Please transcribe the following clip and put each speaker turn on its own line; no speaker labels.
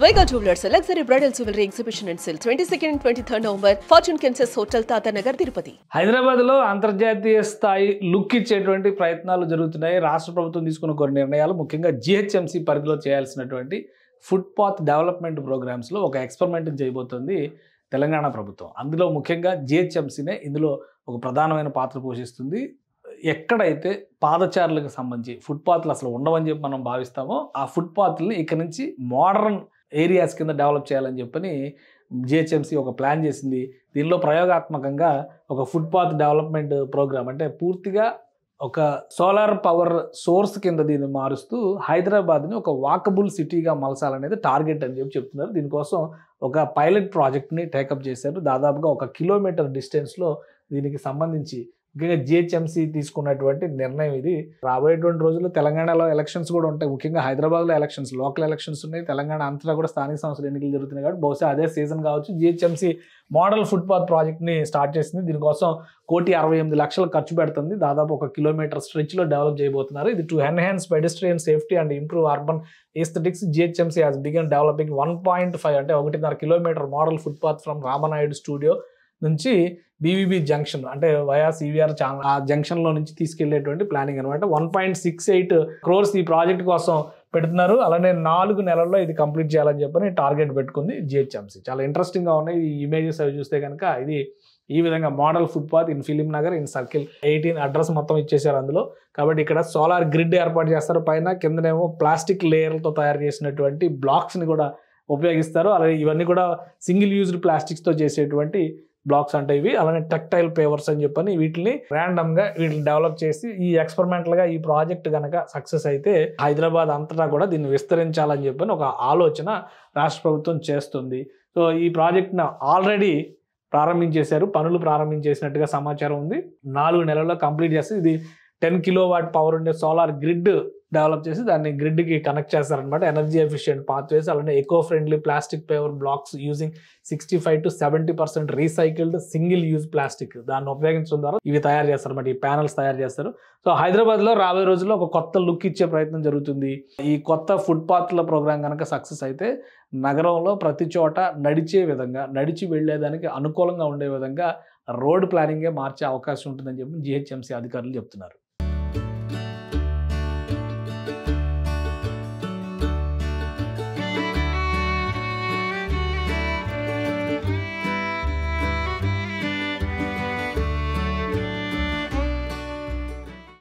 Vega Jewelers, a luxury bridal jewelry exhibition and sale 22nd and 23rd November, Fortune Kansas Hotel, Tata Nagar, Tirupati.
హైదరాబాద్లో అంతర్జాతీయ స్థాయి look ఇచ్చేటువంటి ప్రయత్నాలు జరుగుతున్నాయి. రాష్ట్ర ప్రభుత్వం తీసుకున్న కొన్ని నిర్ణయాలు ముఖ్యంగా జీహెచ్ఎంసీ పరిధిలో చేయాల్సినటువంటి ఫుట్పాత్ డెవలప్మెంట్ ప్రోగ్రామ్స్లో ఒక ఎక్స్పెరిమెంట్ చేయబోతోంది తెలంగాణ ప్రభుత్వం. అందులో ముఖ్యంగా జీహెచ్ఎంసీనే ఇందులో ఒక ప్రధానమైన పాత్ర పోషిస్తుంది. ఎక్కడైతే పాదచారులకు సంబంధించి ఫుట్పాత్లు అసలు ఉండవని చెప్పి మనం భావిస్తామో ఆ ఫుట్పాత్లని ఇక్కడ నుంచి మోడర్న్ ఏరియాస్ కింద డెవలప్ చేయాలని చెప్పని జిహెచ్ఎంసీ ఒక ప్లాన్ చేసింది. దీనిలో ప్రయోగాత్మకంగా ఒక ఫుట్పాత్ డెవలప్మెంట్ ప్రోగ్రామ్ అంటే పూర్తిగా ఒక సోలార్ పవర్ సోర్స్ కింద దీన్ని మారుస్తూ హైదరాబాద్ని ఒక వాకబుల్ సిటీగా మలచాలనేది టార్గెట్ అని చెప్పి చెప్తున్నారు. దీనికోసం ఒక పైలట్ ప్రాజెక్ట్ని టేకప్ చేశారు. దాదాపుగా 1 కిలోమీటర్ డిస్టెన్స్లో దీనికి సంబంధించి ముఖ్యంగా జిహెచ్ఎంసీ తీసుకున్నటువంటి నిర్ణయం ఇది. రాబోయేటువంటి రోజుల్లో తెలంగాణలో ఎలక్షన్స్ కూడా ఉంటాయి. ముఖ్యంగా హైదరాబాద్లో ఎలక్షన్స్, లోకల్ ఎలక్షన్స్ ఉన్నాయి. తెలంగాణ అంతటా కూడా స్థానిక సంస్థల ఎన్నికలు జరుగుతున్నాయి కాబట్టి బహుశా అదే సీజన్ కావచ్చు. జిహెచ్ఎంసీ మోడల్ ఫుట్పాత్ ప్రాజెక్ట్ని స్టార్ట్ చేసింది. దీనికోసం 1,68,00,000 ఖర్చు పెడుతుంది. దాదాపు 1 కిలోమీటర్ స్ట్రెచ్లో డెవలప్ చేయబోతున్నారు. ఇది to enhance pedestrian safety and improve urban aesthetics. GHMC has begun developing 1.5 అంటే 1.5 kilometre model footpath from Ramanaidu studio నుంచి బీవీబీ జంక్షన్ అంటే వయా సివిఆర్ ఛానల్ ఆ జంక్షన్లో నుంచి తీసుకెళ్లేటువంటి ప్లానింగ్ అనమాట. 1.68 crores ఈ ప్రాజెక్ట్ కోసం పెడుతున్నారు. అలానే 4 నెలల్లో ఇది కంప్లీట్ చేయాలని చెప్పని టార్గెట్ పెట్టుకుంది జిహెచ్ఎంసీ. చాలా ఇంట్రెస్టింగ్గా ఉన్నాయి ఈ ఇమేజెస్ అవి చూస్తే కనుక. ఇది ఈ విధంగా model footpath in film Nagar in circle 18 address మొత్తం ఇచ్చేసారు అందులో. కాబట్టి ఇక్కడ సోలార్ గ్రిడ్ ఏర్పాటు చేస్తారు. పైన కిందనేమో ప్లాస్టిక్ లేయర్లతో తయారు చేసినటువంటి బ్లాక్స్ని కూడా ఉపయోగిస్తారు. అలాగే ఇవన్నీ కూడా సింగిల్ యూజ్డ్ ప్లాస్టిక్స్తో చేసేటువంటి బ్లాక్స్ అంటే ఇవి. అలానే టెక్టైల్ పేవర్స్ అని చెప్పని వీటిని ర్యాండమ్గా వీటిని డెవలప్ చేసి ఈ ఎక్స్పెరిమెంటల్గా ఈ ప్రాజెక్ట్ కనుక సక్సెస్ అయితే హైదరాబాద్ అంతటా కూడా దీన్ని విస్తరించాలని చెప్పని ఒక ఆలోచన రాష్ట్ర ప్రభుత్వం చేస్తుంది. సో ఈ ప్రాజెక్ట్ను ఆల్రెడీ ప్రారంభించేశారు, పనులు ప్రారంభించేసినట్టుగా సమాచారం ఉంది. 4 నెలల్లో కంప్లీట్ చేస్తే ఇది 10 kilowatt పవర్ ఉండే సోలార్ గ్రిడ్ డెవలప్ చేసి దాన్ని గ్రిడ్కి కనెక్ట్ చేస్తారనమాట. ఎనర్జీ ఎఫిషియెంట్ పాత్వేస్, అలానే eco friendly plastic paver blocks using 65 to 70% recycled single use plastic దాన్ని ఉపయోగించడం ద్వారా ఇవి తయారు చేస్తారు అనమాట. ఈ ప్యానల్స్ తయారు చేస్తారు. సో హైదరాబాద్లో రాబోయే రోజుల్లో ఒక కొత్త లుక్ ఇచ్చే ప్రయత్నం జరుగుతుంది. ఈ కొత్త ఫుట్పాత్ల ప్రోగ్రాం కనుక సక్సెస్ అయితే నగరంలో ప్రతి చోట నడిచే విధంగా, నడిచి వెళ్లేదానికి అనుకూలంగా ఉండే విధంగా రోడ్ ప్లానింగే మార్చే అవకాశం ఉంటుందని చెప్పి జిహెచ్ఎంసీ అధికారులు చెప్తున్నారు.